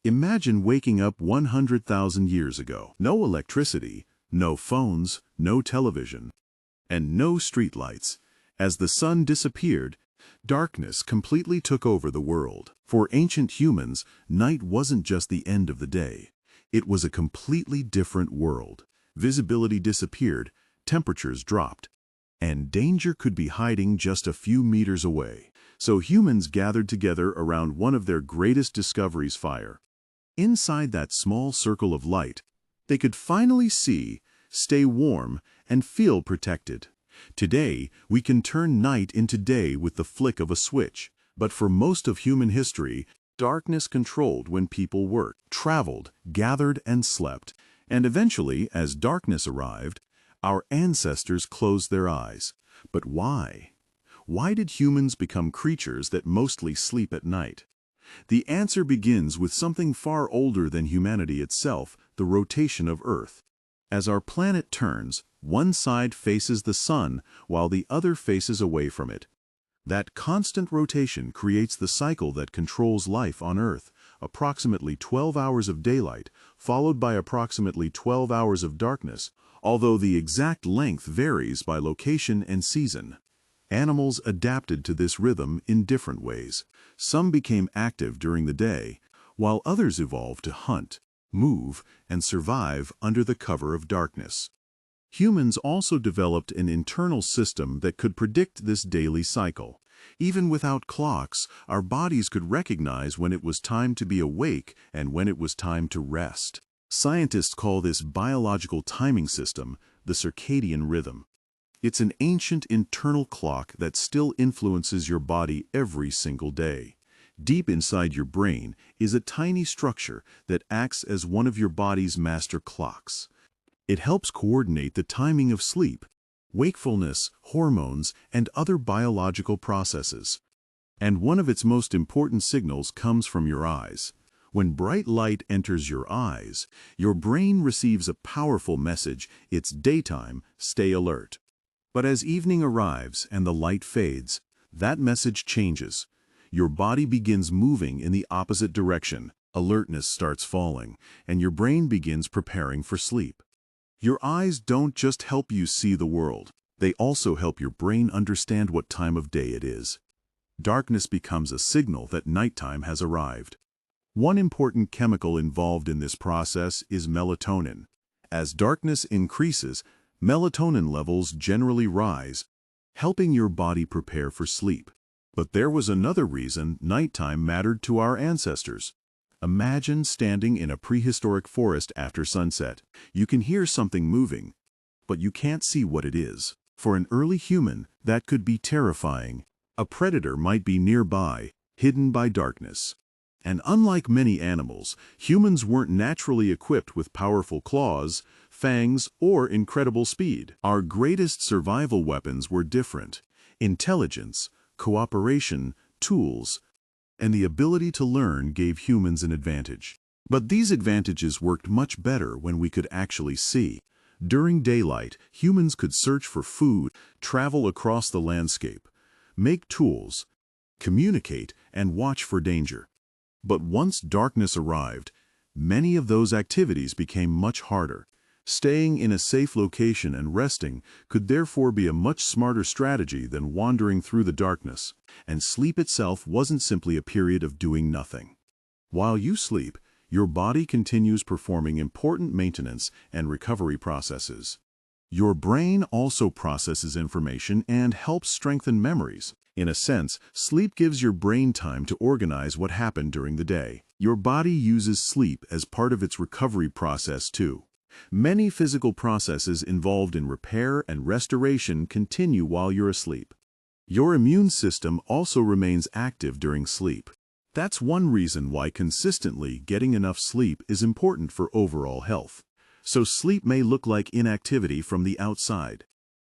Imagine waking up 100,000 years ago. No electricity, no phones, no television, and no streetlights. As the sun disappeared, darkness completely took over the world. For ancient humans, night wasn't just the end of the day. It was a completely different world. Visibility disappeared, temperatures dropped, and danger could be hiding just a few meters away. So humans gathered together around one of their greatest discoveries, fire. Inside that small circle of light, they could finally see, stay warm, and feel protected. Today, we can turn night into day with the flick of a switch. But for most of human history, darkness controlled when people worked, traveled, gathered, and slept. And eventually, as darkness arrived, our ancestors closed their eyes. But why? Why did humans become creatures that mostly sleep at night? The answer begins with something far older than humanity itself, the rotation of Earth. As our planet turns, one side faces the sun while the other faces away from it. That constant rotation creates the cycle that controls life on Earth, approximately 12 hours of daylight, followed by approximately 12 hours of darkness, although the exact length varies by location and season. Animals adapted to this rhythm in different ways. Some became active during the day, while others evolved to hunt, move, and survive under the cover of darkness. Humans also developed an internal system that could predict this daily cycle. Even without clocks, our bodies could recognize when it was time to be awake and when it was time to rest. Scientists call this biological timing system the circadian rhythm. It's an ancient internal clock that still influences your body every single day. Deep inside your brain is a tiny structure that acts as one of your body's master clocks. It helps coordinate the timing of sleep, wakefulness, hormones, and other biological processes. And one of its most important signals comes from your eyes. When bright light enters your eyes, your brain receives a powerful message: it's daytime, stay alert. But as evening arrives and the light fades, that message changes. Your body begins moving in the opposite direction, alertness starts falling, and your brain begins preparing for sleep. Your eyes don't just help you see the world, they also help your brain understand what time of day it is. Darkness becomes a signal that nighttime has arrived. One important chemical involved in this process is melatonin. As darkness increases, melatonin levels generally rise, helping your body prepare for sleep. But there was another reason nighttime mattered to our ancestors. Imagine standing in a prehistoric forest after sunset. You can hear something moving, but you can't see what it is. For an early human, that could be terrifying. A predator might be nearby, hidden by darkness. And unlike many animals, humans weren't naturally equipped with powerful claws, fangs, or incredible speed. Our greatest survival weapons were different: intelligence, cooperation, tools, and the ability to learn gave humans an advantage. But these advantages worked much better when we could actually see. During daylight, humans could search for food, travel across the landscape, make tools, communicate, and watch for danger. But once darkness arrived, many of those activities became much harder. Staying in a safe location and resting could therefore be a much smarter strategy than wandering through the darkness. And sleep itself wasn't simply a period of doing nothing. While you sleep, your body continues performing important maintenance and recovery processes. Your brain also processes information and helps strengthen memories. In a sense, sleep gives your brain time to organize what happened during the day. Your body uses sleep as part of its recovery process too. Many physical processes involved in repair and restoration continue while you're asleep. Your immune system also remains active during sleep. That's one reason why consistently getting enough sleep is important for overall health. So sleep may look like inactivity from the outside,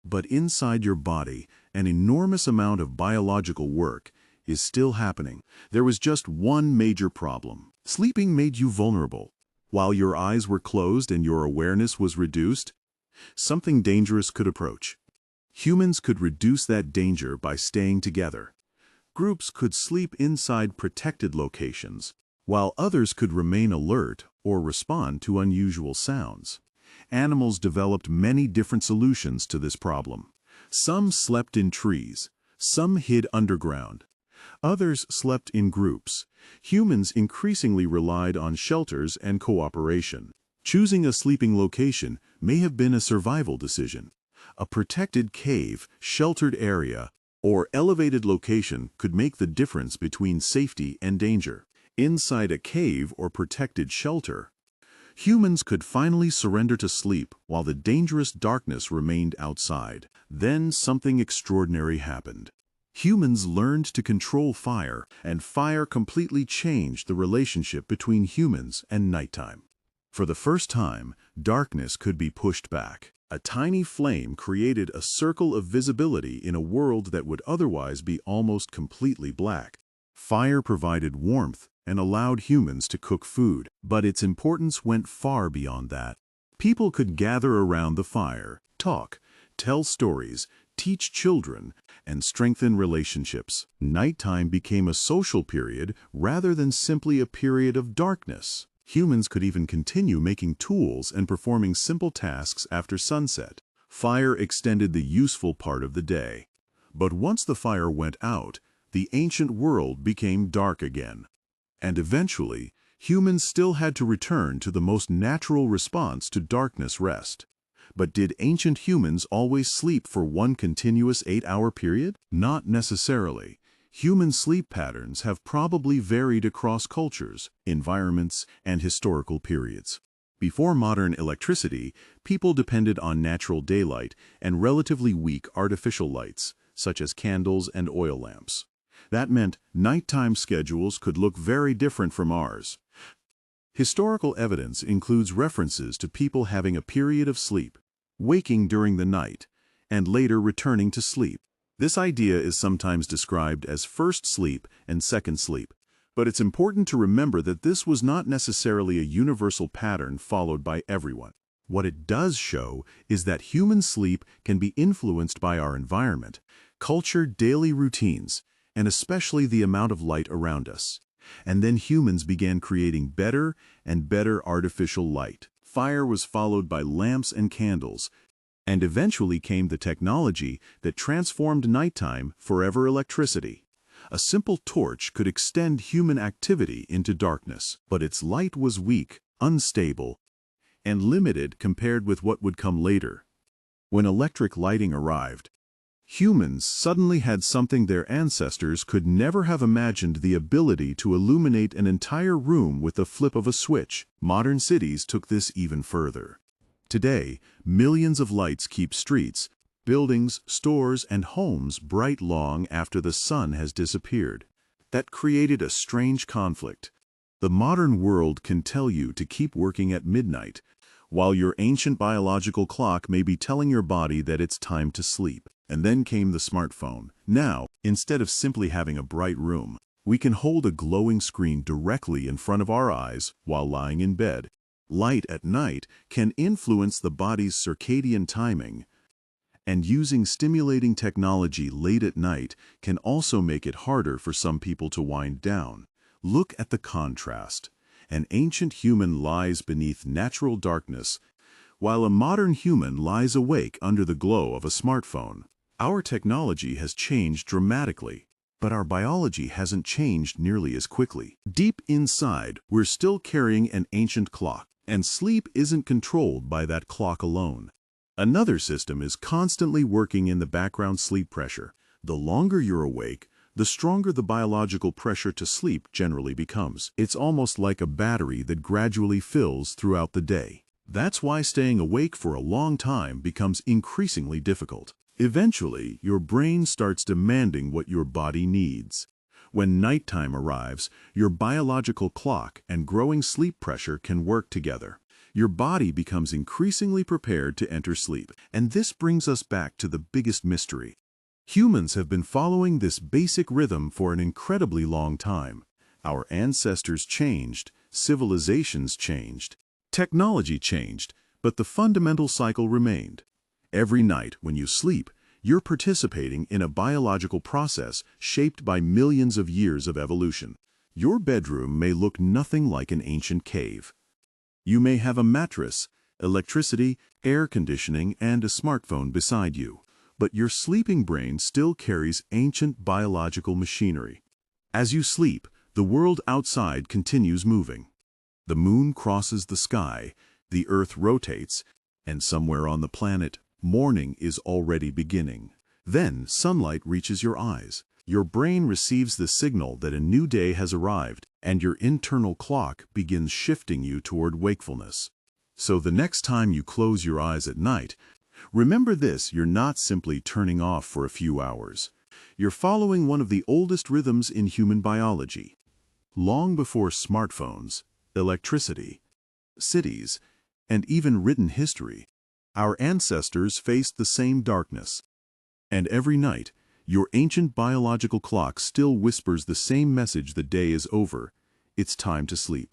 but inside your body, an enormous amount of biological work is still happening. There was just one major problem. Sleeping made you vulnerable. While your eyes were closed and your awareness was reduced, something dangerous could approach. Humans could reduce that danger by staying together. Groups could sleep inside protected locations, while others could remain alert or respond to unusual sounds. Animals developed many different solutions to this problem. Some slept in trees, some hid underground. Others slept in groups. Humans increasingly relied on shelters and cooperation. Choosing a sleeping location may have been a survival decision. A protected cave, sheltered area, or elevated location could make the difference between safety and danger. Inside a cave or protected shelter, humans could finally surrender to sleep while the dangerous darkness remained outside. Then something extraordinary happened. Humans learned to control fire, and fire completely changed the relationship between humans and nighttime. For the first time, darkness could be pushed back. A tiny flame created a circle of visibility in a world that would otherwise be almost completely black. Fire provided warmth and allowed humans to cook food, but its importance went far beyond that. People could gather around the fire, talk, tell stories, teach children, and strengthen relationships. Nighttime became a social period rather than simply a period of darkness. Humans could even continue making tools and performing simple tasks after sunset. Fire extended the useful part of the day. But once the fire went out, the ancient world became dark again. And eventually, humans still had to return to the most natural response to darkness: rest. But did ancient humans always sleep for one continuous 8-hour period? Not necessarily. Human sleep patterns have probably varied across cultures, environments, and historical periods. Before modern electricity, people depended on natural daylight and relatively weak artificial lights, such as candles and oil lamps. That meant nighttime schedules could look very different from ours. Historical evidence includes references to people having a period of sleep, waking during the night, and later returning to sleep. This idea is sometimes described as first sleep and second sleep, but it's important to remember that this was not necessarily a universal pattern followed by everyone. What it does show is that human sleep can be influenced by our environment, culture, daily routines, and especially the amount of light around us. And then humans began creating better and better artificial light. Fire was followed by lamps and candles, and eventually came the technology that transformed nighttime: forever electricity. A simple torch could extend human activity into darkness, but its light was weak, unstable, and limited compared with what would come later. When electric lighting arrived, humans suddenly had something their ancestors could never have imagined: the ability to illuminate an entire room with the flip of a switch. Modern cities took this even further. Today, millions of lights keep streets, buildings, stores, and homes bright long after the sun has disappeared. That created a strange conflict. The modern world can tell you to keep working at midnight, while your ancient biological clock may be telling your body that it's time to sleep. And then came the smartphone. Now, instead of simply having a bright room, we can hold a glowing screen directly in front of our eyes while lying in bed. Light at night can influence the body's circadian timing, and using stimulating technology late at night can also make it harder for some people to wind down. Look at the contrast. An ancient human lies beneath natural darkness, while a modern human lies awake under the glow of a smartphone. Our technology has changed dramatically, but our biology hasn't changed nearly as quickly. Deep inside, we're still carrying an ancient clock, and sleep isn't controlled by that clock alone. Another system is constantly working in the background: sleep pressure. The longer you're awake, the stronger the biological pressure to sleep generally becomes. It's almost like a battery that gradually fills throughout the day. That's why staying awake for a long time becomes increasingly difficult. Eventually, your brain starts demanding what your body needs. When nighttime arrives, your biological clock and growing sleep pressure can work together. Your body becomes increasingly prepared to enter sleep. And this brings us back to the biggest mystery. Humans have been following this basic rhythm for an incredibly long time. Our ancestors changed, civilizations changed, technology changed, but the fundamental cycle remained. Every night when you sleep, you're participating in a biological process shaped by millions of years of evolution. Your bedroom may look nothing like an ancient cave. You may have a mattress, electricity, air conditioning, and a smartphone beside you, but your sleeping brain still carries ancient biological machinery. As you sleep, the world outside continues moving. The moon crosses the sky, the earth rotates, and somewhere on the planet, morning is already beginning. Then sunlight reaches your eyes. Your brain receives the signal that a new day has arrived, and your internal clock begins shifting you toward wakefulness. So the next time you close your eyes at night, remember this: you're not simply turning off for a few hours. You're following one of the oldest rhythms in human biology. Long before smartphones, electricity, cities, and even written history, our ancestors faced the same darkness. And every night, your ancient biological clock still whispers the same message: the day is over, it's time to sleep.